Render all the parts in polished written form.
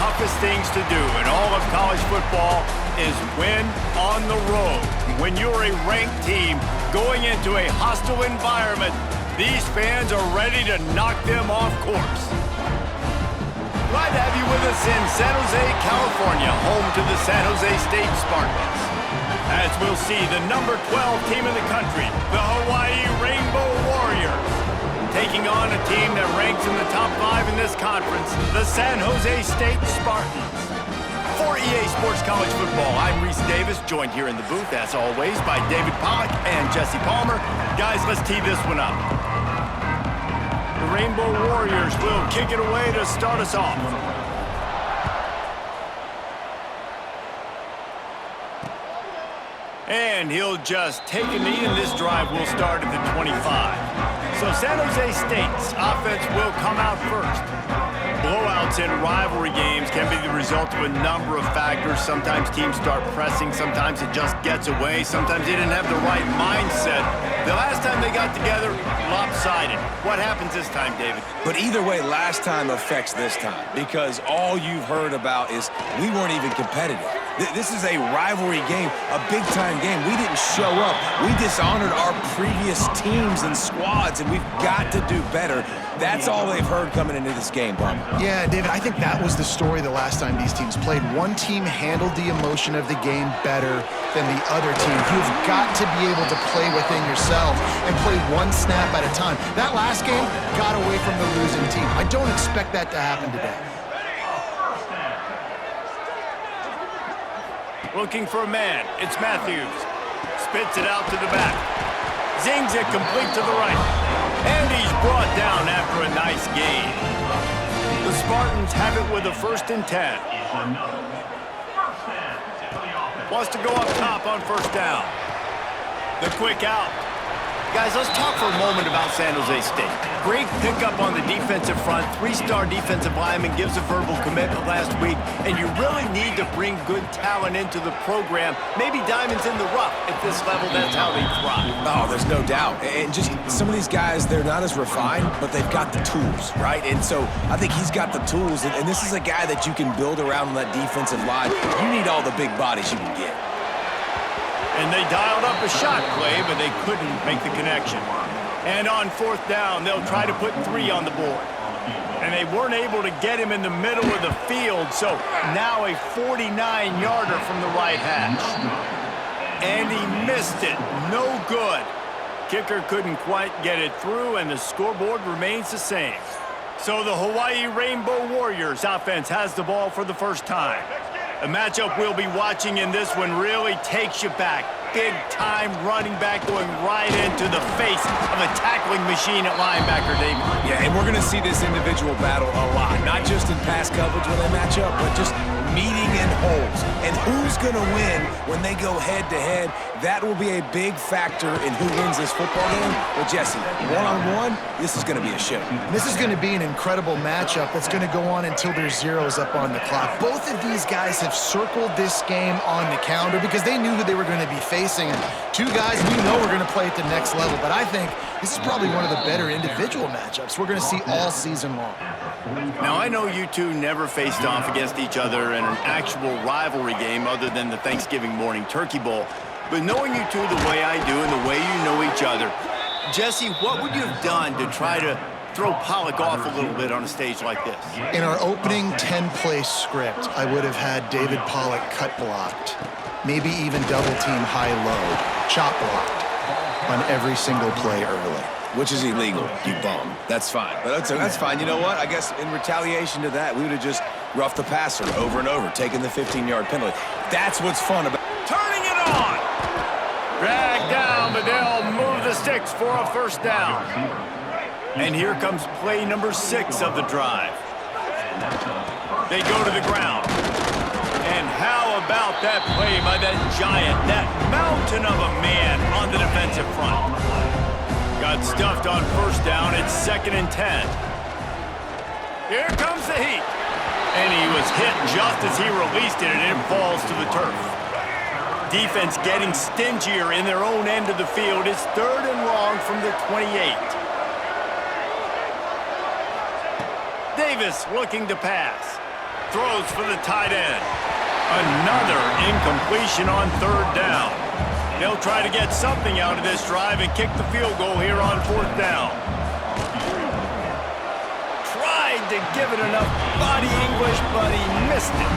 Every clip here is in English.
toughest things to do in all of college football is win on the road. When you're a ranked team going into a hostile environment, these fans are ready to knock them off course. Glad to have you with us in San Jose, California, home to the San Jose State Spartans. As we'll see the number 12 team in the country, the Hawaii Rainbow Warriors, taking on a team that ranks in the top 5 in this conference, the San Jose State Spartans. For EA Sports College Football, I'm Reese Davis, joined here in the booth, as always, by David Pollack and Jesse Palmer. Guys, let's tee this one up. The Rainbow Warriors will kick it away to start us off. And he'll just take a knee, and this drive will start at the 25. So San Jose State's offense will come out first. Blowouts in rivalry games can be the result of a number of factors. Sometimes teams start pressing, sometimes it just gets away, sometimes they didn't have the right mindset. The last time they got together, lopsided. What happens this time, David? But either way, last time affects this time, because all you've heard about is we weren't even competitive. This is a rivalry game, a big-time game. We didn't show up. We dishonored our previous teams and squads, and we've got to do better. That's all they've heard coming into this game, Bob. Yeah, David, I think that was the story the last time these teams played. One team handled the emotion of the game better than the other team. You've got to be able to play within yourself and play one snap at a time. That last game got away from the losing team. I don't expect that to happen today. Looking for a man. It's Matthews. Spits it out to the back. Zings it complete to the right. And he's brought down after a nice gain. The Spartans have it with a 1st and 10. Wants to go up top on 1st down. The quick out. Guys, let's talk for a moment about San Jose State. Great pickup on the defensive front. 3-star defensive lineman gives a verbal commitment last week, and you really need to bring good talent into the program. Maybe diamonds in the rough. At this level, that's how they thrive. Oh, there's no doubt. And just some of these guys, they're not as refined, but they've got the tools, right? And so I think he's got the tools, and this is a guy that you can build around on that defensive line. You need all the big bodies you can get. And they dialed up a shot play, but they couldn't make the connection. And on 4th down, they'll try to put 3 on the board. And they weren't able to get him in the middle of the field, so now a 49-yarder from the right hash. And he missed it. No good. Kicker couldn't quite get it through, and the scoreboard remains the same. So the Hawaii Rainbow Warriors offense has the ball for the first time. The matchup we'll be watching in this one really takes you back. Big-time running back going right into the face of a tackling machine at linebacker, David. Yeah, and we're going to see this individual battle a lot. Not just in pass coverage when they match up, but just meeting in holes. And who's going to win when they go head-to-head? That will be a big factor in who wins this football game. But, Jesse, one-on-one, this is going to be a show. This is going to be an incredible matchup that's going to go on until there's zeros up on the clock. Both of these guys have circled this game on the calendar because they knew who they were going to be facing. And 2 guys we know we're going to play at the next level. But I think this is probably one of the better individual matchups we're going to see all season long. Now, I know you two never faced off against each other in an actual rivalry game other than the Thanksgiving morning Turkey Bowl. But knowing you two the way I do and the way you know each other, Jesse, what would you have done to try to throw Pollack off a little bit on a stage like this? In our opening 10-play script, I would have had David Pollack cut blocked, maybe even double-team high-low, chop blocked on every single play early. Which is illegal, you bum. That's fine. But that's fine. You know what? I guess in retaliation to that, we would have just roughed the passer over and over, taking the 15-yard penalty. That's what's fun about turning it on. Drag down, but they'll move the sticks for a 1st down. And here comes play number 6 of the drive. They go to the ground. And how about that play by that giant, that mountain of a man on the defensive front? Got stuffed on 1st down. It's 2nd and 10. Here comes the heat. And he was hit just as he released it, and it falls to the turf. Defense getting stingier in their own end of the field. It's 3rd and long from the 28. Davis looking to pass. throws for the tight end. Another incompletion on third down. They'll try to get something out of this drive and kick the field goal here on fourth down. Tried to give it enough body English, but he missed it.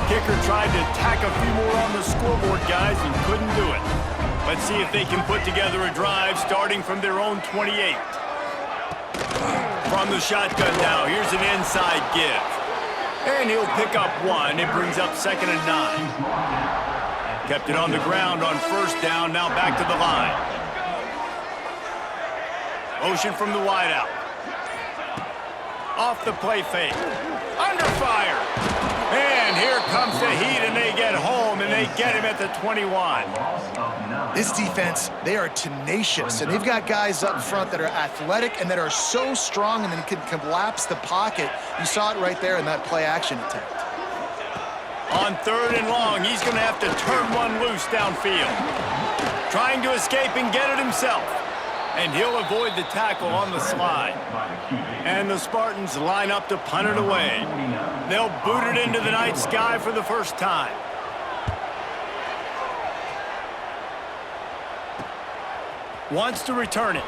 Kicker tried to tack a few more on the scoreboard, guys, and couldn't do it. Let's see if they can put together a drive starting from their own 28. From the shotgun now, here's an inside give. And he'll pick up one. It brings up 2nd and 9. Kept it on the ground on first down, now back to the line. Motion from the wideout. Off the play fake. Under fire. And here comes the heat, and they get home, and they get him at the 21. This defense, they are tenacious, and they've got guys up front that are athletic and that are so strong and then can collapse the pocket. You saw it right there in that play-action attempt. On 3rd and long, he's going to have to turn one loose downfield. Trying to escape and get it himself. And he'll avoid the tackle on the slide. And the Spartans line up to punt it away. They'll boot it into the night sky for the first time. Wants to return it.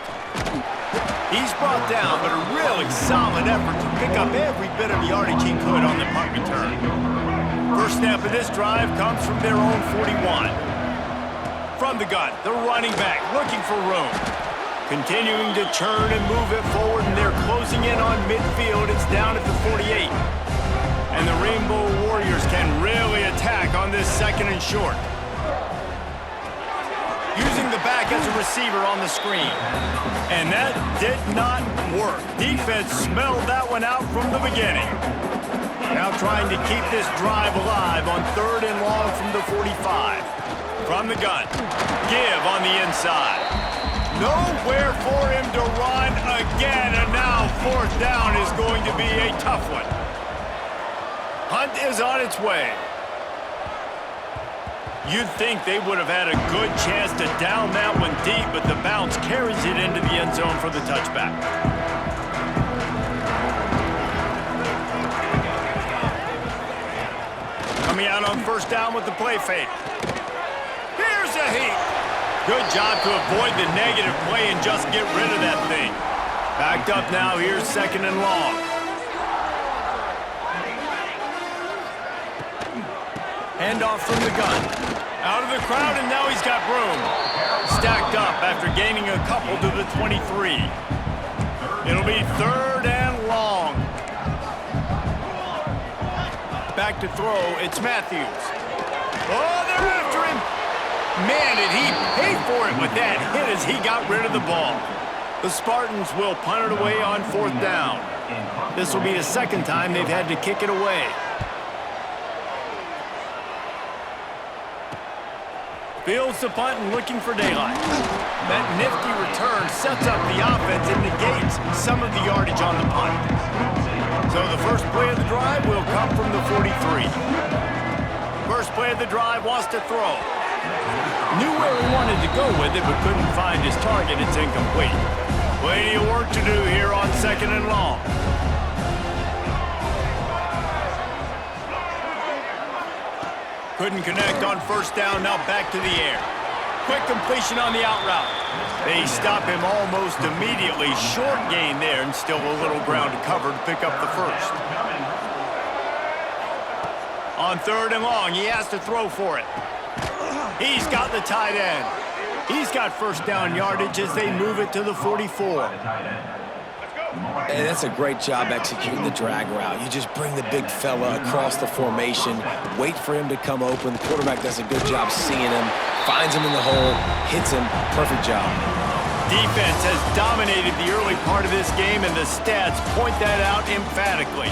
He's brought down, but a really solid effort to pick up every bit of yardage he could on the punt return. First snap of this drive comes from their own 41. From the gun, the running back looking for room. Continuing to churn and move it forward, and they're closing in on midfield. It's down at the 48. And the Rainbow Warriors can really attack on this 2nd and short. Using the back as a receiver on the screen. And that did not work. Defense smelled that one out from the beginning. Now trying to keep this drive alive on 3rd and long from the 45. From the gun. Give on the inside. Nowhere for him to run again, and now 4th down is going to be a tough one. Hunt is on its way. You'd think they would have had a good chance to down that one deep, but the bounce carries it into the end zone for the touchback. Coming out on first down with the play fake. Here's a heat. Good job to avoid the negative play and just get rid of that thing. Backed up now, here's 2nd and long. Handoff from the gun. Out of the crowd, and now he's got room. Stacked up after gaining a couple to the 23. It'll be 3rd and long. Back to throw, it's Matthews. Oh, they're after him. Man, did he pay for it with that hit as he got rid of the ball. The Spartans will punt it away on 4th down. This will be the 2nd time they've had to kick it away. Fields the punt and looking for daylight. That nifty return sets up the offense and negates some of the yardage on the punt. So the first play of the drive will come from the 43. First play of the drive wants to throw. Knew where he wanted to go with it, but couldn't find his target. It's incomplete. Plenty of work to do here on 2nd and long. Couldn't connect on first down, now back to the air. Quick completion on the out route. They stop him almost immediately. Short gain there, and still a little ground to cover to pick up the first. On 3rd and long, he has to throw for it. He's got the tight end. He's got first down yardage as they move it to the 44. And that's a great job executing the drag route. You just bring the big fella across the formation, wait for him to come open. The quarterback does a good job seeing him, finds him in the hole, hits him. Perfect job. Defense has dominated the early part of this game, and the stats point that out emphatically.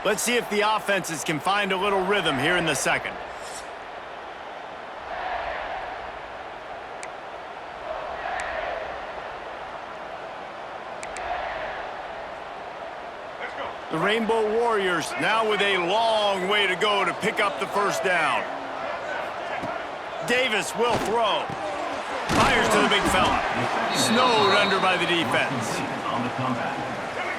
Let's see if the offenses can find a little rhythm here in the 2nd. Let's go. The Rainbow Warriors now with a long way to go to pick up the first down. Davis will throw. Fires to the big fella. Snowed under by the defense.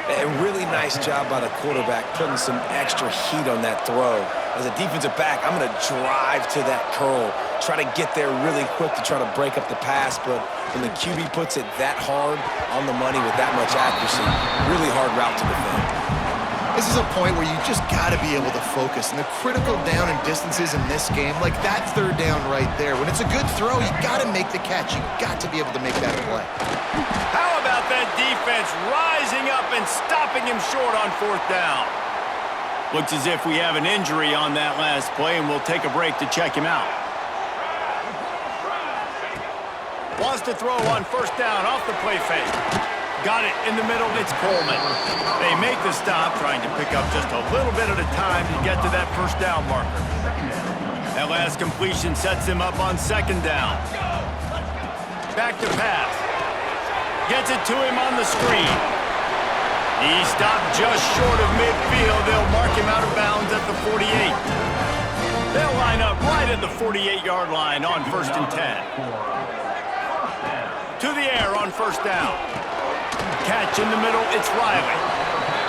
A really nice job by the quarterback putting some extra heat on that throw. As a defensive back, I'm going to drive to that curl, try to get there really quick to try to break up the pass, but when the QB puts it that hard on the money with that much accuracy, really hard route to defend. This is a point where you just got to be able to focus. And the critical down and distances in this game, like that third down right there. When it's a good throw, you got to make the catch. You got to be able to make that play. How about that defense rising up and stopping him short on fourth down? Looks as if we have an injury on that last play, and we'll take a break to check him out. Wants to throw on first down off the play fake. Got it in the middle, it's Coleman. They make the stop, trying to pick up just a little bit at a time to get to that first down marker. That last completion sets him up on second down. Back to pass. Gets it to him on the screen. He stopped just short of midfield. They'll mark him out of bounds at the 48. They'll line up right at the 48-yard line on 1st and 10. To the air on first down. Catch in the middle, it's Riley.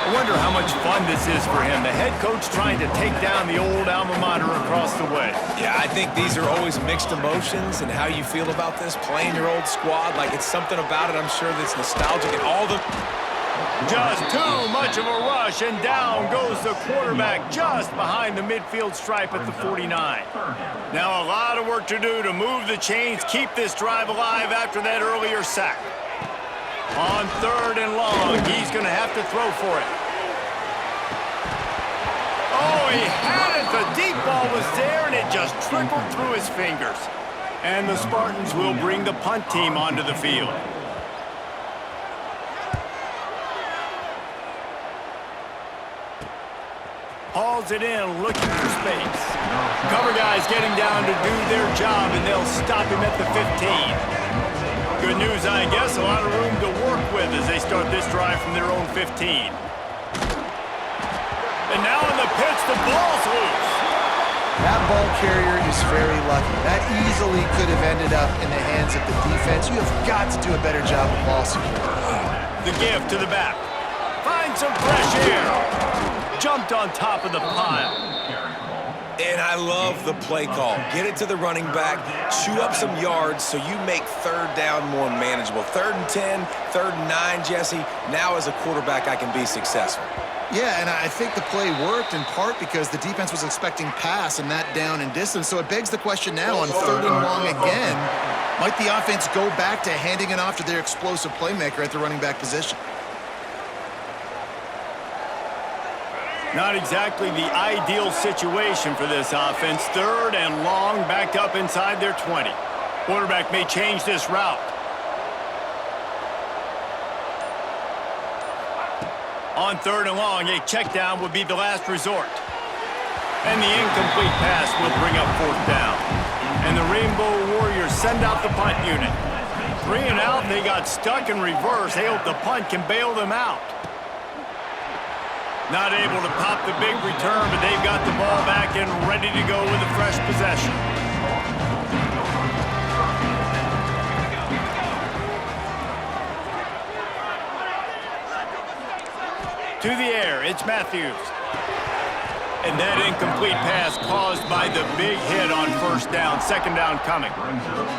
I wonder how much fun this is for him. The head coach trying to take down the old alma mater across the way. Yeah, I think these are always mixed emotions, and how you feel about this, playing your old squad, like it's something about it, I'm sure, that's nostalgic, and all the... Just too much of a rush, and down goes the quarterback just behind the midfield stripe at the 49. Now a lot of work to do to move the chains, keep this drive alive after that earlier sack. On 3rd and long, he's going to have to throw for it. Oh, he had it. The deep ball was there, and it just trickled through his fingers. And the Spartans will bring the punt team onto the field. Hauls it in, looking for space. Cover guys getting down to do their job, and they'll stop him at the 15. Good news, I guess, a lot of room to work with as they start this drive from their own 15. And now in the pitch, the ball's loose. That ball carrier is very lucky. That easily could have ended up in the hands of the defense. You have got to do a better job of ball security. The give to the back. Find some fresh air. Jumped on top of the pile. And I love the play call. Get it to the running back, chew up some yards so you make third down more manageable. 3rd and 10, 3rd and 9, Jesse. Now as a quarterback, I can be successful. Yeah, and I think the play worked in part because the defense was expecting pass and that down and distance. So it begs the question now on 3rd and long again, might the offense go back to handing it off to their explosive playmaker at the running back position? Not exactly the ideal situation for this offense. 3rd and long, backed up inside their 20. Quarterback may change this route. On 3rd and long, a check down would be the last resort. And the incomplete pass will bring up 4th down. And the Rainbow Warriors send out the punt unit. 3 and out, they got stuck in reverse. They hope the punt can bail them out. Not able to pop the big return, but they've got the ball back and ready to go with a fresh possession. To the air, it's Matthews. And that incomplete pass caused by the big hit on first down. 2nd down coming.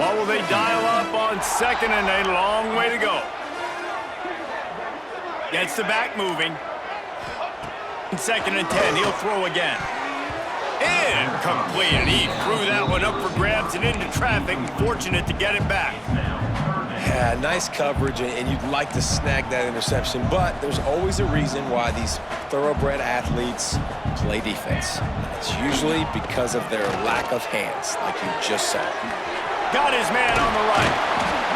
What will they dial up on 2nd and a long way to go? Gets the back moving. 2nd and 10, he'll throw again. Incomplete. He threw that one up for grabs and into traffic. Fortunate to get it back. Yeah, nice coverage, and you'd like to snag that interception, but there's always a reason why these thoroughbred athletes play defense. It's usually because of their lack of hands, like you just saw. Got his man on the right.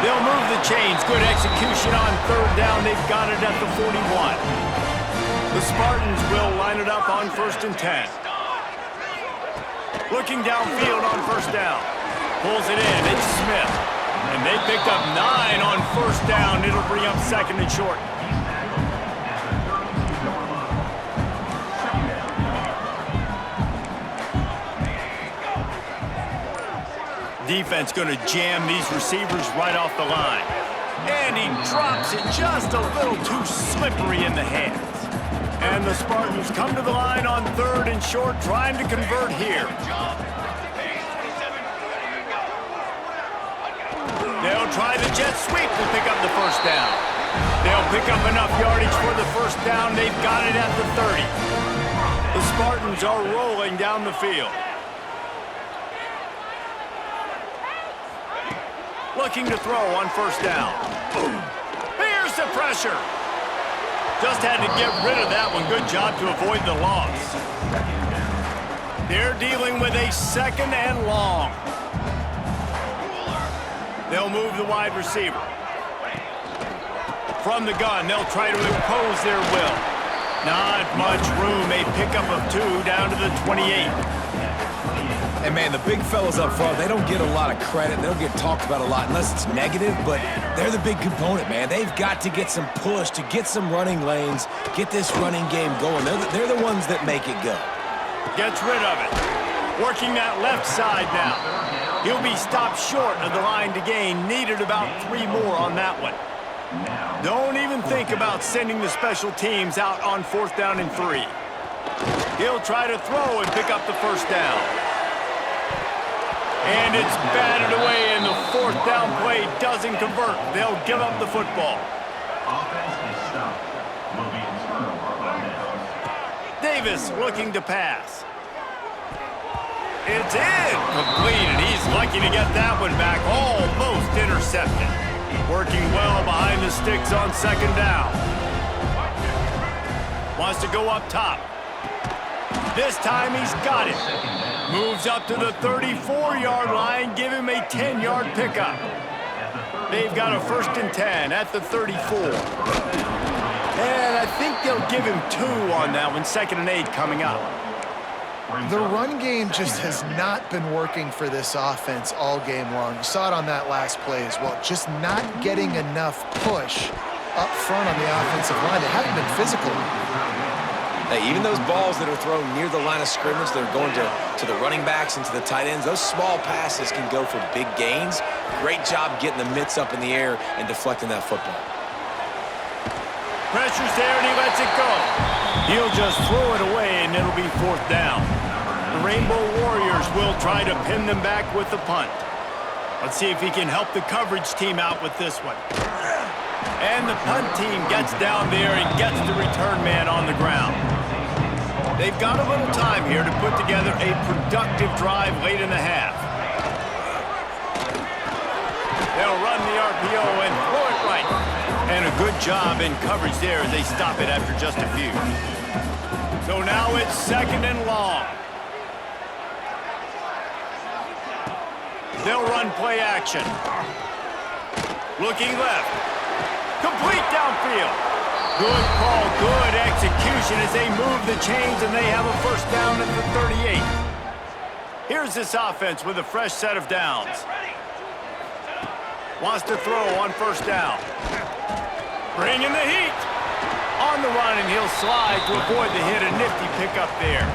They'll move the chains. Good execution on 3rd down. They've got it at the 41. The Spartans will line it up on 1st and 10. Looking downfield on 1st down. Pulls it in. It's Smith. And they picked up 9 on 1st down. It'll bring up 2nd and short. defense going to jam these receivers right off the line. And he drops it just a little too slippery in the hands. And the Spartans come to the line on 3rd and short, trying to convert here. They'll try the jet sweep to pick up the first down. They'll pick up enough yardage for the first down. They've got it at the 30. The Spartans are rolling down the field. Looking to throw on first down. Here's the pressure. Just had to get rid of that one. Good job to avoid the loss. They're dealing with a 2nd and long. They'll move the wide receiver. From the gun, they'll try to impose their will. Not much room. A pickup of 2 down to the 28. And, man, the big fellas up front, they don't get a lot of credit. They don't get talked about a lot unless it's negative, but they're the big component, man. They've got to get some push, to get some running lanes, get this running game going. They're the ones that make it go. Gets rid of it. Working that left side now. He'll be stopped short of the line to gain. Needed about 3 more on that one. Don't even think about sending the special teams out on 4th down and 3. He'll try to throw and pick up the first down. And it's batted away, and the 4th down play doesn't convert. They'll give up the football. Davis looking to pass. It's in. Complete, and he's lucky to get that one back. Almost intercepted. Working well behind the sticks on 2nd down. Wants to go up top. This time he's got it. Moves up to the 34-yard line. Give him a 10-yard pickup. They've got a 1st and 10 at the 34. And I think they'll give him 2 on that one. 2nd and 8 coming up. The run game just has not been working for this offense all game long. You saw it on that last play as well. Just not getting enough push up front on the offensive line. They haven't been physical. Hey, even those balls that are thrown near the line of scrimmage, they're going to the running backs and to the tight ends, those small passes can go for big gains. Great job getting the mitts up in the air and deflecting that football. Pressure's there, and he lets it go. He'll just throw it away, and it'll be 4th down. The Rainbow Warriors will try to pin them back with the punt. Let's see if he can help the coverage team out with this one. And the punt team gets down there and gets the return man on the ground. They've got a little time here to put together a productive drive late in the half. They'll run the RPO and throw it right. And a good job in coverage there as they stop it after just a few. So now it's 2nd and long. They'll run play action. Looking left. Complete downfield. Good call, good execution as they move the chains and they have a 1st down at the 38. Here's this offense with a fresh set of downs. Wants to throw on 1st down. Bringing the heat. On the run, and he'll slide to avoid the hit. A nifty pickup there.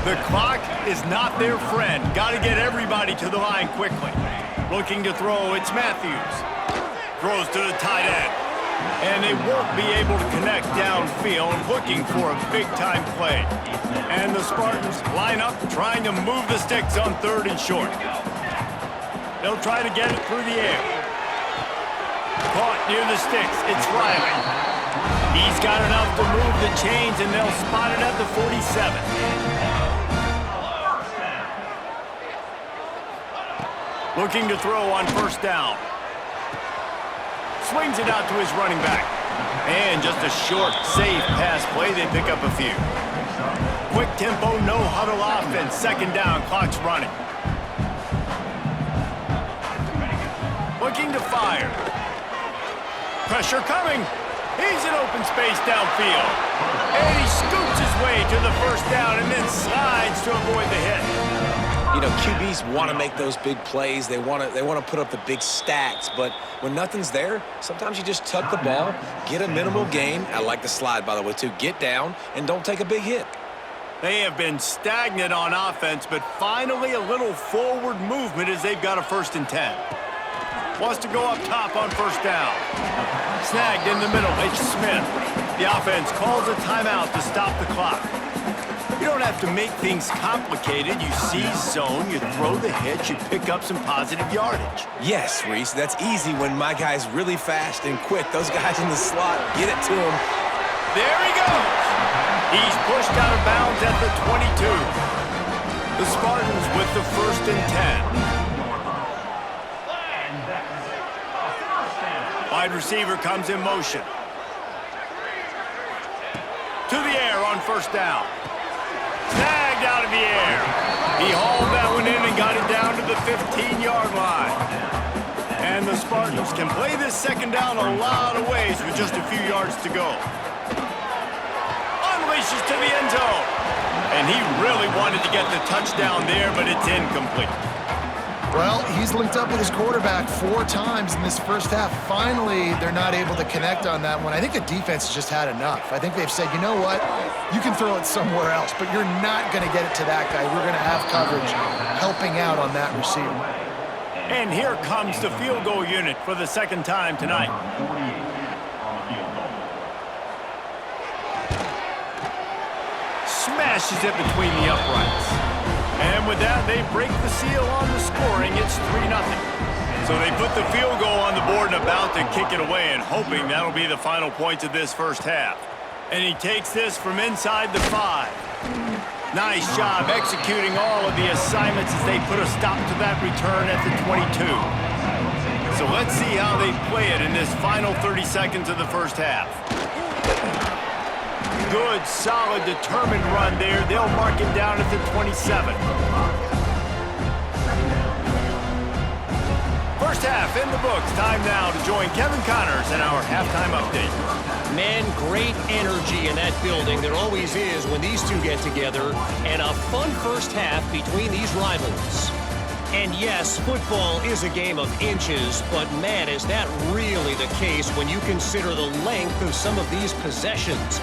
The clock is not their friend. Got to get everybody to the line quickly. Looking to throw, it's Matthews. Throws to the tight end. And they won't be able to connect downfield, looking for a big-time play. And the Spartans line up, trying to move the sticks on 3rd and short. They'll try to get it through the air. Caught near the sticks, it's Riley. He's got enough to move the chains, and they'll spot it at the 47. Looking to throw on 1st down. Swings it out to his running back. And just a short, safe pass play. They pick up a few. Quick tempo, no huddle offense. 2nd down, clock's running. Looking to fire. Pressure coming. He's in open space downfield. And he scoops his way to the 1st down and then slides to avoid the hit. You know, QBs want to make those big plays. They want to put up the big stats. But when nothing's there, sometimes you just tuck the ball, get a minimal gain. I like the slide, by the way, too. Get down and don't take a big hit. They have been stagnant on offense, but finally a little forward movement as they've got a 1st and 10. Wants to go up top on 1st down. Snagged in the middle, it's Smith. The offense calls a timeout to stop the clock. You don't have to make things complicated. You seize zone, you throw the hitch, you pick up some positive yardage. Yes, Reese, that's easy when my guy's really fast and quick. Those guys in the slot, get it to him. There he goes. He's pushed out of bounds at the 22. The Spartans with the 1st and 10. Wide receiver comes in motion. To the air on 1st down. Snagged out of the air. He hauled that one in and got it down to the 15-yard line. And the Spartans can play this 2nd down a lot of ways with just a few yards to go. Unleashes to the end zone. And he really wanted to get the touchdown there, but it's incomplete. Well, he's linked up with his quarterback 4 times in this 1st half. Finally, they're not able to connect on that one. I think the defense has just had enough. I think they've said, you know what? You can throw it somewhere else, but you're not going to get it to that guy. We're going to have coverage helping out on that receiver. And here comes the field goal unit for the 2nd time tonight. Smashes it between the uprights. And with that, they break the seal on the scoring. It's 3-0. So they put the field goal on the board and about to kick it away and hoping that'll be the final points of this 1st half. And he takes this from inside the 5. Nice job executing all of the assignments as they put a stop to that return at the 22. So let's see how they play it in this final 30 seconds of the 1st half. Good, solid, determined run there. They'll mark it down at the 27. 1st half in the books. Time now to join Kevin Connors in our halftime update. Man, great energy in that building. There always is when these two get together. And a fun 1st half between these rivals. And yes, football is a game of inches, but man, is that really the case when you consider the length of some of these possessions.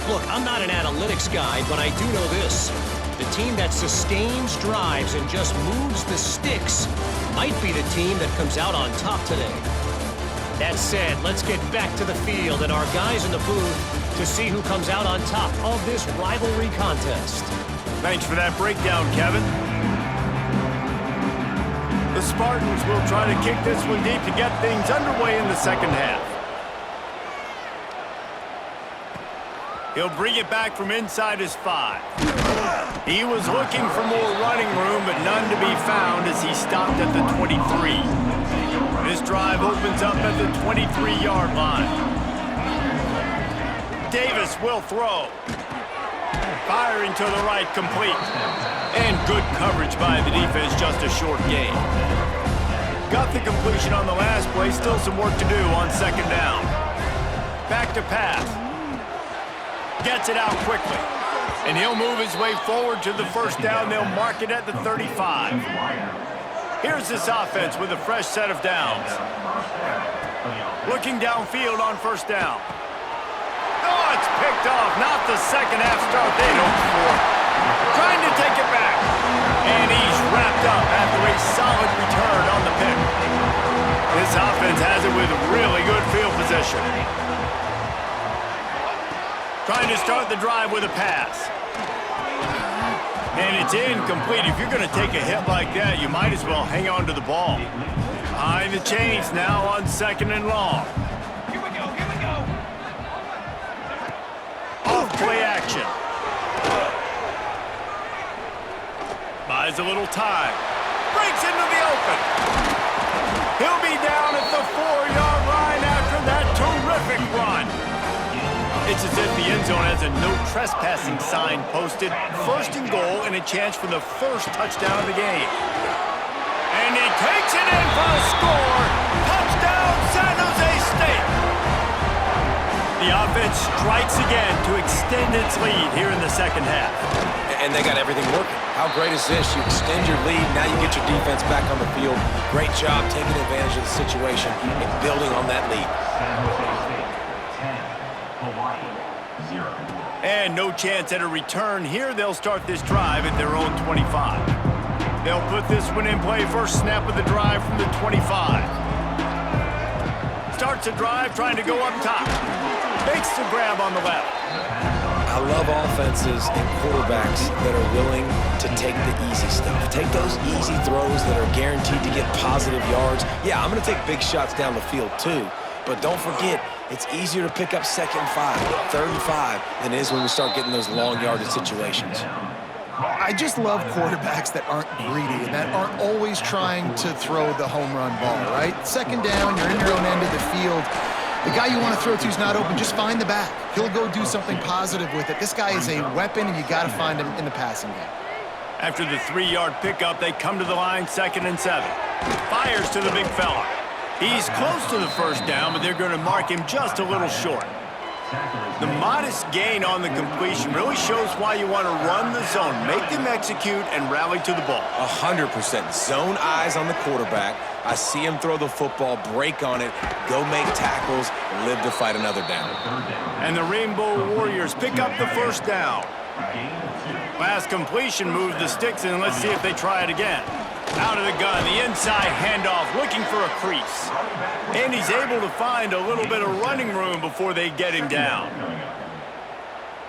Look, I'm not an analytics guy, but I do know this. The team that sustains drives and just moves the sticks might be the team that comes out on top today. That said, let's get back to the field and our guys in the booth to see who comes out on top of this rivalry contest. Thanks for that breakdown, Kevin. The Spartans will try to kick this one deep to get things underway in the 2nd half. He'll bring it back from inside his 5. He was looking for more running room, but none to be found as he stopped at the 23. This drive opens up at the 23-yard line. Davis will throw. Firing to the right, complete. And good coverage by the defense, just a short gain. Got the completion on the last play, still some work to do on 2nd down. Back to pass. Gets it out quickly. And he'll move his way forward to the 1st down. They'll mark it at the 35. Here's this offense with a fresh set of downs. Looking downfield on 1st down. Oh, it's picked off. Not the 2nd half start they'd hoped for. Trying to take it back. And he's wrapped up after a solid return on the pick. This offense has it with really good field position. Trying to start the drive with a pass. And it's incomplete. If you're going to take a hit like that, you might as well hang on to the ball. Behind the chains now on 2nd and long. Here we go. Off play action. Buys a little time. Breaks into the open. He'll be down at the 4-yard line after that terrific run. It's as if the end zone has a no trespassing sign posted. 1st and goal and a chance for the 1st touchdown of the game. And he takes it in for a score. Touchdown, San Jose State. The offense strikes again to extend its lead here in the 2nd half. And they got everything working. How great is this? You extend your lead, now you get your defense back on the field. Great job taking advantage of the situation and building on that lead. And no chance at a return here. They'll start this drive at their own 25. They'll put this one in play. First snap of the drive from the 25. Starts a drive trying to go up top. Makes the grab on the left. I love offenses and quarterbacks that are willing to take the easy stuff. Take those easy throws that are guaranteed to get positive yards. Yeah, I'm going to take big shots down the field too. But don't forget, it's easier to pick up 2nd and 5, 3rd and 5 than it is when we start getting those long yardage situations. I just love quarterbacks that aren't greedy and that aren't always trying to throw the home run ball, right? 2nd down, you're in your own end of the field. The guy you want to throw to is not open. Just find the back. He'll go do something positive with it. This guy is a weapon, and you got to find him in the passing game. After the 3-yard pickup, they come to the line, 2nd and 7. Fires to the big fella. He's close to the first down, but they're going to mark him just a little short. The modest gain on the completion really shows why you want to run the zone, make them execute, and rally to the ball. 100%. Zone eyes on the quarterback. I see him throw the football, break on it, go make tackles, live to fight another down. And the Rainbow Warriors pick up the first down. Last completion moved the sticks, and let's see if they try it again. Out of the gun, the inside handoff, looking for a crease. And he's able to find a little bit of running room before they get him down.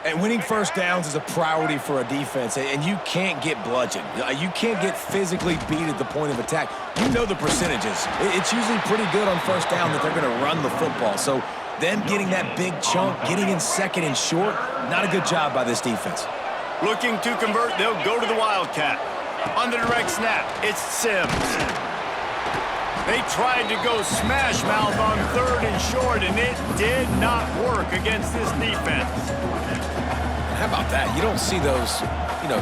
And winning first downs is a priority for a defense, and you can't get bludgeoned. You can't get physically beat at the point of attack. You know the percentages. It's usually pretty good on first down that they're going to run the football. So them getting that big chunk, getting in 2nd and short, not a good job by this defense. Looking to convert, they'll go to the Wildcat. On the direct snap, it's Sims. They tried to go smash mouth on 3rd and short, and it did not work against this defense. How about that? You don't see those,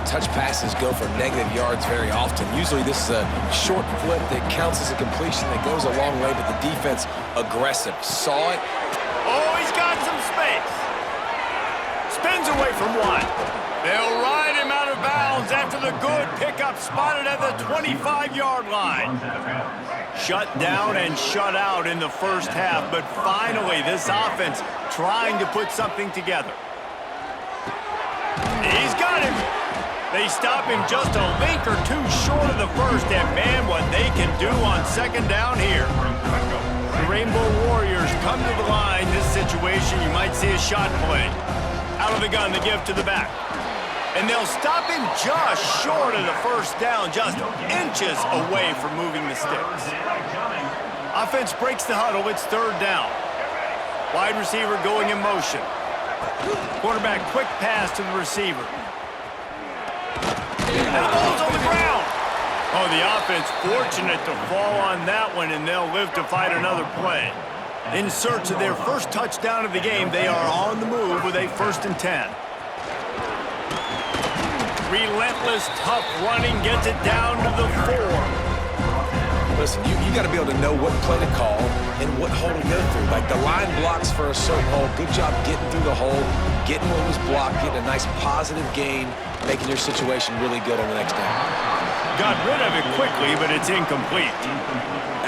touch passes go for negative yards very often. Usually this is a short flip that counts as a completion that goes a long way, but the defense aggressive. Saw it. Oh, he's got some space. Spins away from one. They'll ride him out of bounds after the good pickup spotted at the 25-yard line. Shut down and shut out in the first half, but finally this offense trying to put something together. He's got him. They stop him just a link or two short of the first, and man, what they can do on 2nd down here. The Rainbow Warriors come to the line. This situation, you might see a shot play. Out of the gun, the give to the back. And they'll stop him just short of the first down, just inches away from moving the sticks. Offense breaks the huddle. It's 3rd down. Wide receiver going in motion. Quarterback quick pass to the receiver. And the ball's on the ground. Oh, the offense fortunate to fall on that one, and they'll live to fight another play. In search of their first touchdown of the game, they are on the move with a 1st and 10. Relentless, tough running gets it down to the 4. Listen, you got to be able to know what play to call and what hole to go through. Like the line blocks for a certain hole. Good job getting through the hole, getting what was blocked, getting a nice positive gain, making your situation really good on the next down. Got rid of it quickly, but it's incomplete.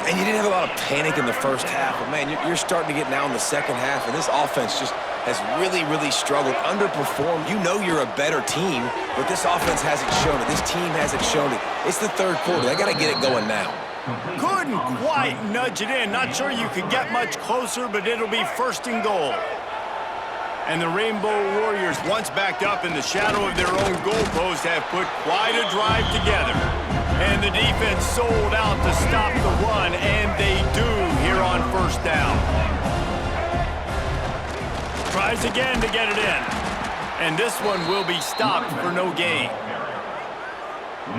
And you didn't have a lot of panic in the first half, but man, you're starting to get now in the second half, and this offense just has really, really struggled, underperformed. You know you're a better team, but this offense hasn't shown it. This team hasn't shown it. It's the 3rd quarter. They got to get it going now. Couldn't quite nudge it in. Not sure you could get much closer, but it'll be 1st and goal. And the Rainbow Warriors, once backed up in the shadow of their own goalpost, have put quite a drive together. And the defense sold out to stop the run, and they do here on 1st down. Tries again to get it in. And this one will be stopped for no gain.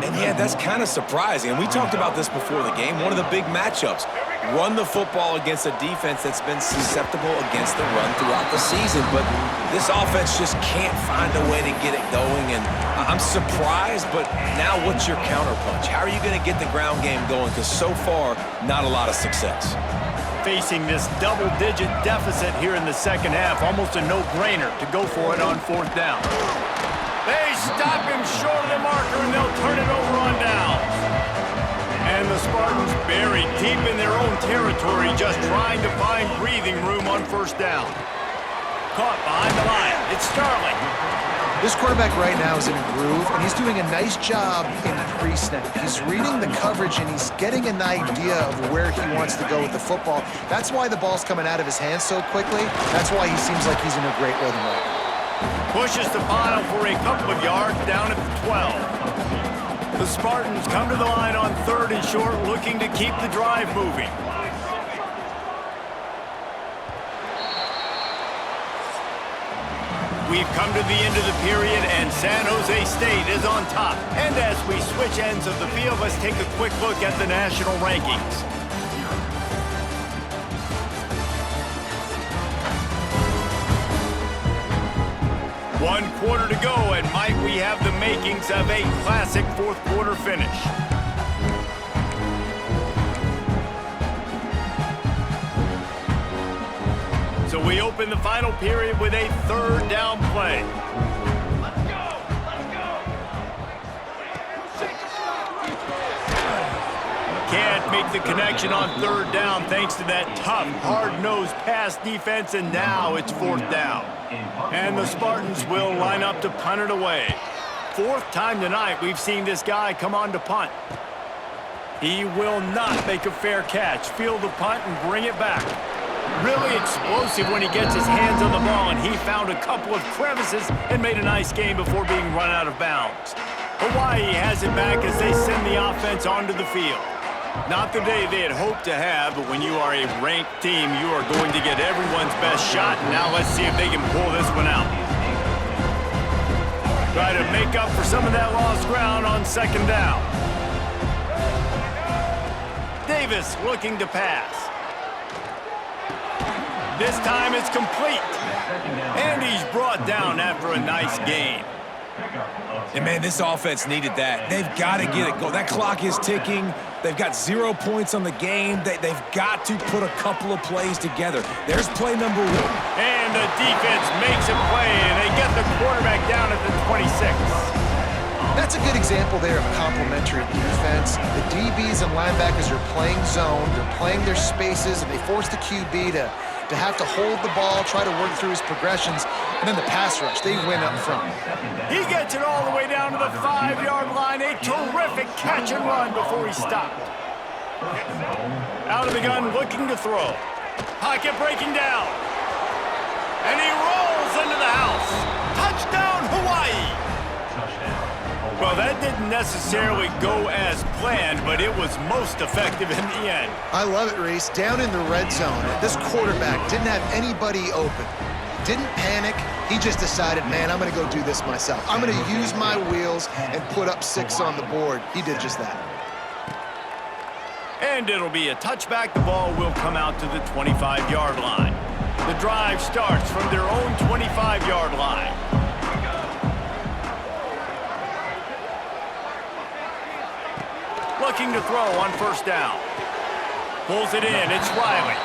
And yeah, that's kind of surprising. And we talked about this before the game. One of the big matchups. Run the football against a defense that's been susceptible against the run throughout the season. But this offense just can't find a way to get it going. And I'm surprised, but now what's your counterpunch? How are you going to get the ground game going? Because so far, not a lot of success. Facing this double-digit deficit here in the second half, almost a no-brainer to go for it on 4th down. They stop him short of the marker, and they'll turn it over on downs. And the Spartans buried deep in their own territory, just trying to find breathing room on 1st down. caught behind the line. It's Sterling. This quarterback right now is in a groove, and he's doing a nice job in pre-snap. He's reading the coverage, and he's getting an idea of where he wants to go with the football. That's why the ball's coming out of his hands so quickly. That's why he seems like he's in a great rhythm right now. Pushes the pile for a couple of yards down at the 12. The Spartans come to the line on 3rd and short, looking to keep the drive moving. We've come to the end of the period, and San Jose State is on top. And as we switch ends of the field, let's take a quick look at the national rankings. One quarter to go, and might we have the makings of a classic fourth quarter finish. So we open the final period with a 3rd down play. Let's go! Let's go! Can't make the connection on 3rd down thanks to that tough, hard-nosed pass defense, and now it's 4th down. And the Spartans will line up to punt it away. 4th time tonight we've seen this guy come on to punt. He will not make a fair catch. Field the punt and bring it back. Really explosive when he gets his hands on the ball, and he found a couple of crevices and made a nice game before being run out of bounds. Hawaii has it back as they send the offense onto the field. Not the day they had hoped to have, but when you are a ranked team, you are going to get everyone's best shot. Now let's see if they can pull this one out. Try to make up for some of that lost ground on 2nd down. Davis looking to pass. This time it's complete. And he's brought down after a nice gain. And, man, this offense needed that. They've got to get it going. That clock is ticking. They've got 0 points on the game. They've got to put a couple of plays together. There's play number 1. And the defense makes a play, and they get the quarterback down at the 26. That's a good example there of complementary defense. The DBs and linebackers are playing zone. They're playing their spaces, and they force the QB to have to hold the ball, try to work through his progressions, and then the pass rush, they win up front. He gets it all the way down to the 5-yard line. A terrific catch and run before he stopped. Out of the gun, looking to throw. Pocket breaking down. And he rolls into the house. Touchdown, Hawaii! Well, that didn't necessarily go as planned, but it was most effective in the end. I love it, Reese. Down in the red zone, this quarterback didn't have anybody open. Didn't panic. He just decided, man, I'm going to go do this myself. I'm going to use my wheels and put up 6 on the board. He did just that. And it'll be a touchback. The ball will come out to the 25-yard line. The drive starts from their own 25-yard line. Looking to throw on 1st down. Pulls it in. It's Riley.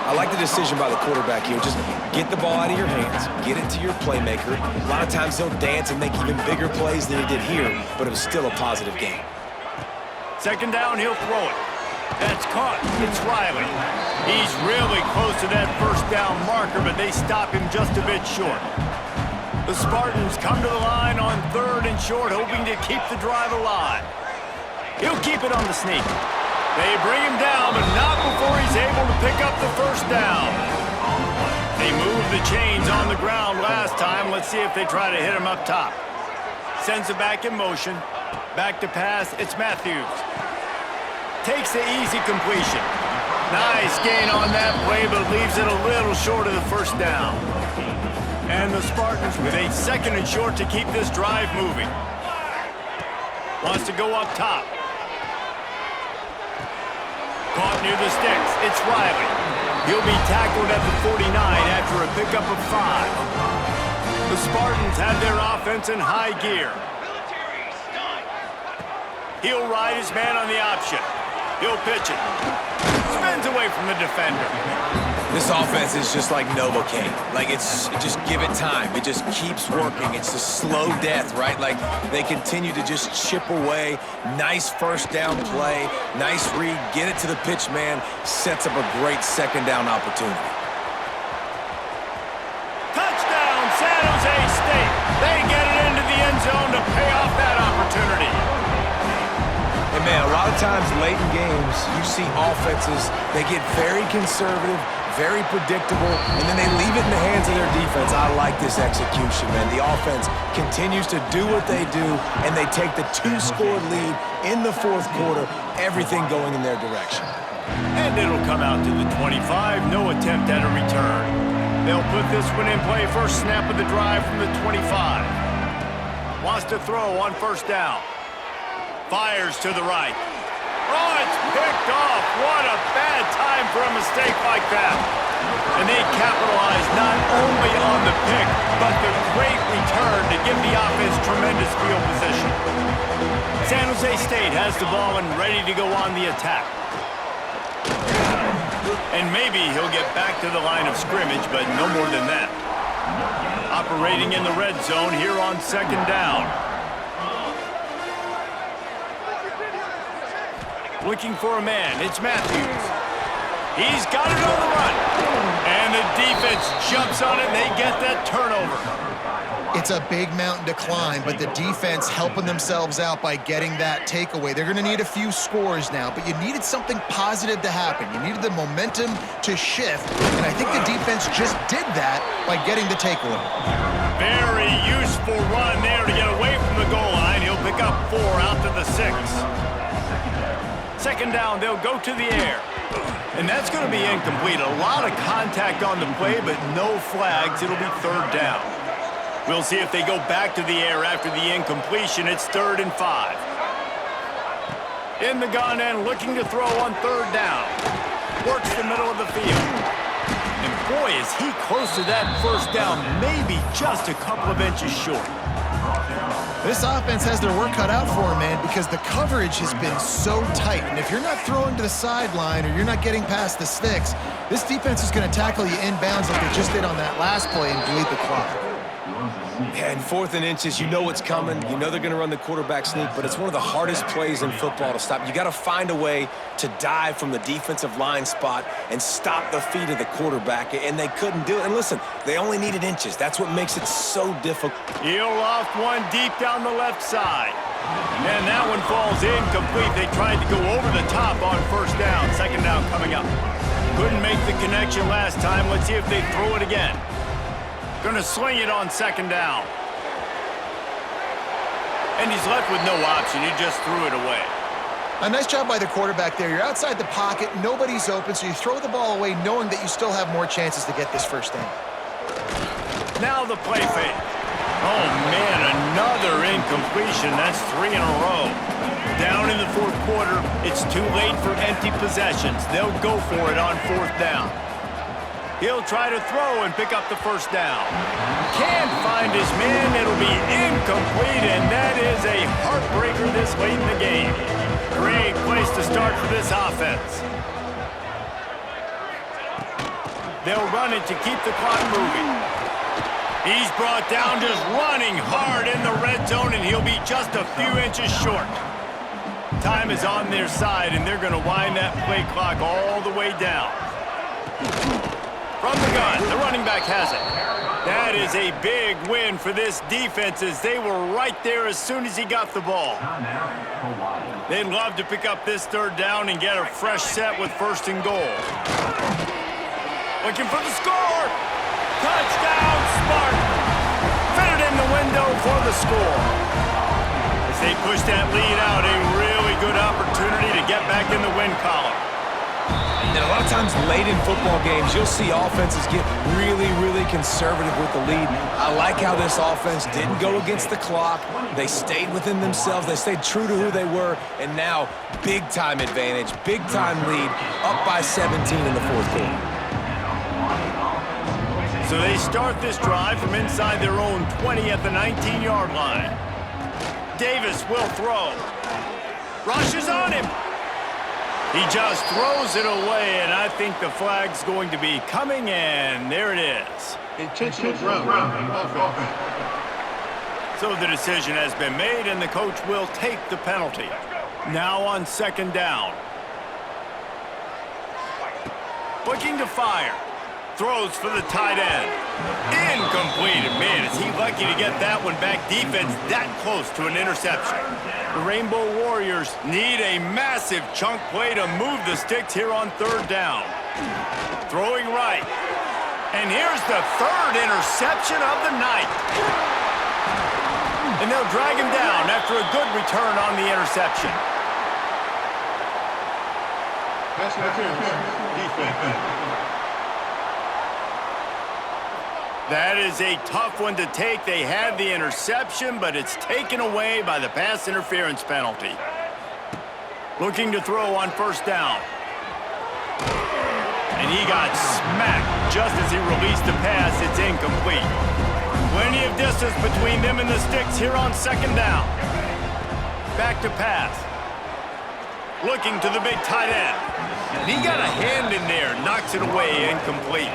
I like the decision by the quarterback here. Just get the ball out of your hands, get it to your playmaker. A lot of times he'll dance and make even bigger plays than he did here, but it was still a positive game. 2nd down, he'll throw it. That's caught. It's Riley. He's really close to that 1st down marker, but they stop him just a bit short. The Spartans come to the line on 3rd and short, hoping to keep the drive alive. He'll keep it on the sneak. They bring him down, but not before he's able to pick up the 1st down. They moved the chains on the ground last time. Let's see if they try to hit him up top. Sends it back in motion. Back to pass. It's Matthews. Takes the easy completion. Nice gain on that play, but leaves it a little short of the 1st down. And the Spartans with a 2nd and short to keep this drive moving. Wants to go up top. Caught near the sticks. It's Riley. He'll be tackled at the 49 after a pickup of 5. The Spartans have their offense in high gear. He'll ride his man on the option. He'll pitch it. Spins away from the defender. This offense is just like Novocaine. Like, it's just give it time. It just keeps working. It's a slow death, right? Like, they continue to just chip away. Nice 1st down play. Nice read. Get it to the pitch man. Sets up a great 2nd down opportunity. And, man, a lot of times late in games, you see offenses, they get very conservative, very predictable, and then they leave it in the hands of their defense. I like this execution, man. The offense continues to do what they do, and they take the 2-score lead in the fourth quarter, everything going in their direction. And it'll come out to the 25, no attempt at a return. They'll put this one in play, first snap of the drive from the 25. Wants to throw on first down. Fires to the right. Oh, it's picked off. What a bad time for a mistake like that. And they capitalize not only on the pick, but the great return to give the offense tremendous field position. San Jose State has the ball and ready to go on the attack. And maybe he'll get back to the line of scrimmage, but no more than that. Operating in the red zone here on second down. Looking for a man, it's Matthews. He's got it on the run. And the defense jumps on it, and they get that turnover. It's a big mountain to climb, but the defense helping themselves out by getting that takeaway. They're going to need a few scores now, but you needed something positive to happen. You needed the momentum to shift, and I think the defense just did that by getting the takeaway. Very useful run there to get away from the goal line. He'll pick up 4 out to the 6. Second down, they'll go to the air. And that's going to be incomplete. A lot of contact on the play, but no flags. It'll be third down. We'll see if they go back to the air after the incompletion. It's 3rd and 5. In the gun and looking to throw on third down. Works the middle of the field. And boy, is he close to that first down. Maybe just a couple of inches short. This offense has their work cut out for them, man, because the coverage has been so tight. And if you're not throwing to the sideline or you're not getting past the sticks, this defense is going to tackle you inbounds like they just did on that last play and bleed the clock. Yeah, and 4th and inches, you know what's coming. You know they're going to run the quarterback sneak, but it's one of the hardest plays in football to stop. You got to find a way to dive from the defensive line spot and stop the feet of the quarterback, and they couldn't do it. And listen, they only needed inches. That's what makes it so difficult. He'll off one deep down the left side. And that one falls incomplete. They tried to go over the top on first down. Second down coming up. Couldn't make the connection last time. Let's see if they throw it again. Gonna sling it on second down. And he's left with no option. He just threw it away. A nice job by the quarterback there. You're outside the pocket, nobody's open, so you throw the ball away knowing that you still have more chances to get this first down. Now the play fake. Oh, man, another incompletion. That's 3 in a row. Down in the fourth quarter, it's too late for empty possessions. They'll go for it on fourth down. He'll try to throw and pick up the first down. Can't find his man. It'll be incomplete, and that is a heartbreaker this late in the game. Great place to start for this offense. They'll run it to keep the clock moving. He's brought down just running hard in the red zone, and he'll be just a few inches short. Time is on their side, and they're going to wind that play clock all the way down. From the gun, the running back has it. That is a big win for this defense as they were right there as soon as he got the ball. They'd love to pick up this third down and get a fresh set with first and goal. Looking for the score. Touchdown, Spartans. Fitted in the window for the score. As they push that lead out, a really good opportunity to get back in the win column. And a lot of times late in football games, you'll see offenses get really, really conservative with the lead. I like how this offense didn't go against the clock. They stayed within themselves. They stayed true to who they were. And now, big-time advantage, big-time lead, up by 17 in the fourth quarter. So they start this drive from inside their own 20 at the 19-yard line. Davis will throw. Rushes on him. He just throws it away, and I think the flag's going to be coming in. There it is. Intentional throw. So the decision has been made, and the coach will take the penalty. Now on second down. Looking to fire. Throws for the tight end. Incomplete. Man, is he lucky to get that one back. Defense that close to an interception. The Rainbow Warriors need a massive chunk play to move the sticks here on third down. Throwing right. And here's the third interception of the night. And they'll drag him down after a good return on the interception. Pass interference. Defense. That is a tough one to take. They had the interception, but it's taken away by the pass interference penalty. Looking to throw on first down. And he got smacked just as he released the pass. It's incomplete. Plenty of distance between them and the sticks here on second down. Back to pass. Looking to the big tight end. And he got a hand in there, knocks it away, incomplete.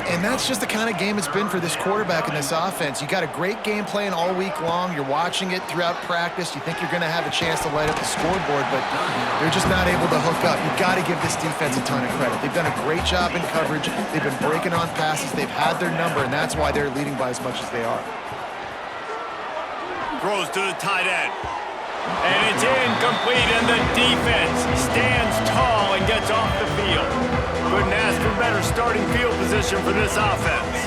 And that's just the kind of game it's been for this quarterback in this offense. You got a great game plan all week long. You're watching it throughout practice. You think you're going to have a chance to light up the scoreboard, but they're just not able to hook up. You've got to give this defense a ton of credit. They've done a great job in coverage. They've been breaking on passes. They've had their number, and that's why they're leading by as much as they are. Throws to the tight end. And it's incomplete, and the defense stands tall and gets off the field. Couldn't ask for better starting field position for this offense.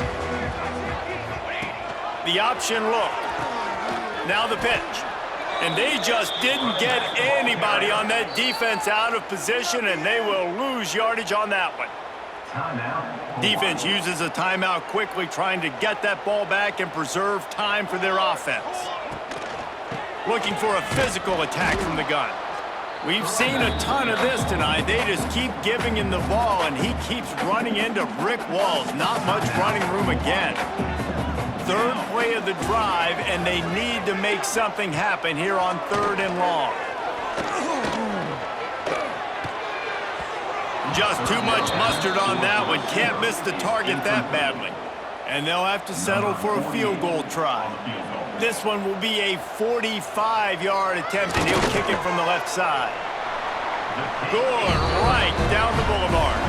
The option look. Now the pitch. And they just didn't get anybody on that defense out of position, and they will lose yardage on that one. Defense uses a timeout quickly, trying to get that ball back and preserve time for their offense. Looking for a physical attack from the gun. We've seen a ton of this tonight. They just keep giving him the ball, and he keeps running into brick walls. Not much running room again. Third play of the drive, and they need to make something happen here on third and long. Just too much mustard on that one. Can't miss the target that badly. And they'll have to settle for a field goal try. This one will be a 45-yard attempt, and he'll kick it from the left side. Good, right down the boulevard.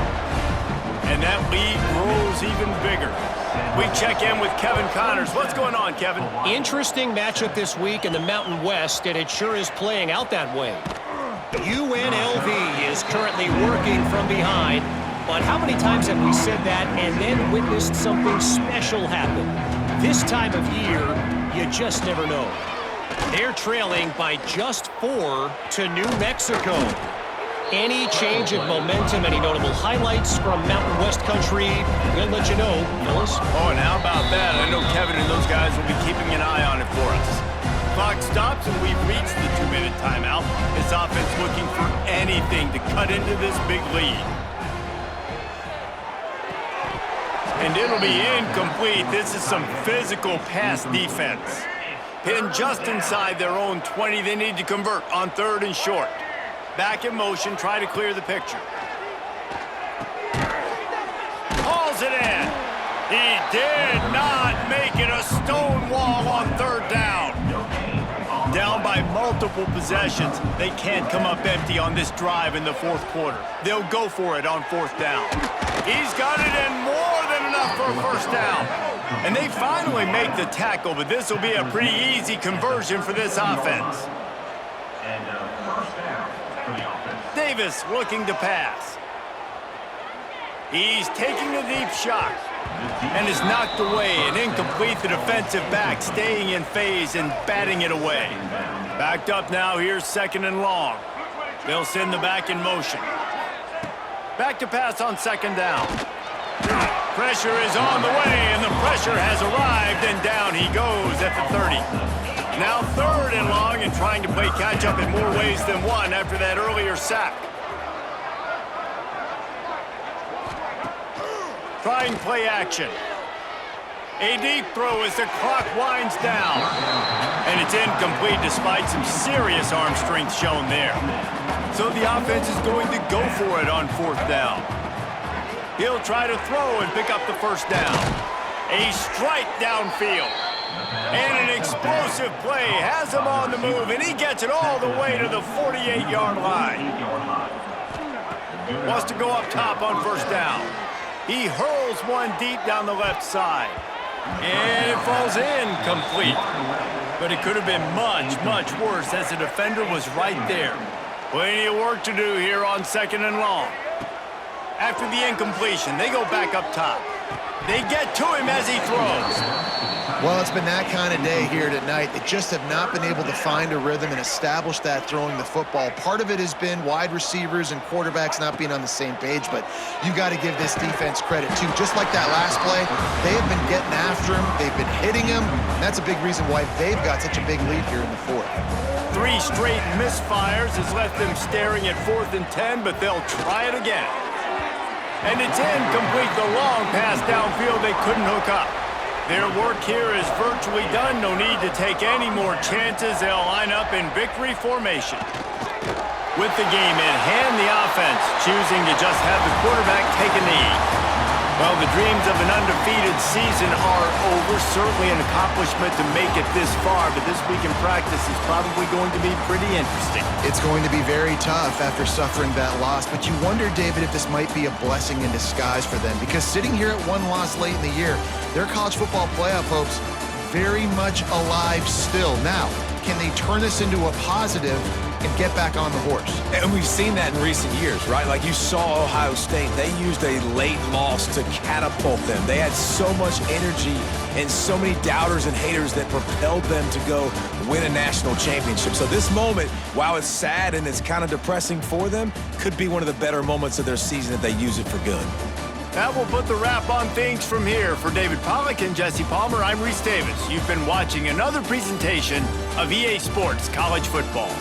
And that lead grows even bigger. We check in with Kevin Connors. What's going on, Kevin? Interesting matchup this week in the Mountain West, and it sure is playing out that way. UNLV is currently working from behind, but how many times have we said that and then witnessed something special happen? This time of year, you just never know. They're trailing by just 4 to New Mexico. Any change of momentum, any notable highlights from Mountain West country, we'll let you know, Phyllis. Oh, and how about that? I know Kevin and those guys will be keeping an eye on it for us. Clock stops, and we've reached the 2-minute timeout. This offense looking for anything to cut into this big lead. And it'll be incomplete. This is some physical pass defense. Pinned just inside their own 20. They need to convert on third and short. Back in motion, try to clear the picture. Hauls it in. He did not make it a stone wall on third down. Down by multiple possessions. They can't come up empty on this drive in the fourth quarter. They'll go for it on fourth down. He's got it in more than enough for a first down. And they finally make the tackle, but this will be a pretty easy conversion for this offense. Davis looking to pass. He's taking a deep shot and is knocked away and incomplete. The defensive back staying in phase and batting it away. Backed up now. Here's second and long. They'll send the back in motion. Back to pass on second down. Pressure is on the way, and the pressure has arrived, and down he goes at the 30. Now third and long, and trying to play catch-up in more ways than one after that earlier sack. Trying play action. A deep throw as the clock winds down. And it's incomplete despite some serious arm strength shown there. So the offense is going to go for it on fourth down. He'll try to throw and pick up the first down. A strike downfield. And an explosive play has him on the move, and he gets it all the way to the 48-yard line. Wants to go up top on first down. He hurls one deep down the left side. And it falls incomplete. But it could have been much, much worse as the defender was right there. Plenty of work to do here on 2nd and long. After the incompletion, they go back up top. They get to him as he throws. Well, it's been that kind of day here tonight. They just have not been able to find a rhythm and establish that throwing the football. Part of it has been wide receivers and quarterbacks not being on the same page, but you got to give this defense credit, too. Just like that last play, they have been getting after him. They've been hitting him, and that's a big reason why they've got such a big lead here in the 4th. 3 straight misfires has left them staring at 4th and 10, but they'll try it again. And it's incomplete. The long pass downfield they couldn't hook up. Their work here is virtually done. No need to take any more chances. They'll line up in victory formation. With the game in hand, the offense choosing to just have the quarterback take a knee. Well, the dreams of an undefeated season are over. Certainly an accomplishment to make it this far, but this week in practice is probably going to be pretty interesting. It's going to be very tough after suffering that loss, but you wonder, David, if this might be a blessing in disguise for them, because sitting here at 1 loss late in the year, their college football playoff hopes very much alive still. Now, can they turn this into a positive and get back on the horse? And we've seen that in recent years, right? Like you saw Ohio State, they used a late loss to catapult them. They had so much energy and so many doubters and haters that propelled them to go win a national championship. So this moment, while it's sad and it's kind of depressing for them, could be one of the better moments of their season if they use it for good. That will put the wrap on things from here. For David Pollack and Jesse Palmer, I'm Reese Davis. You've been watching another presentation of EA Sports College Football.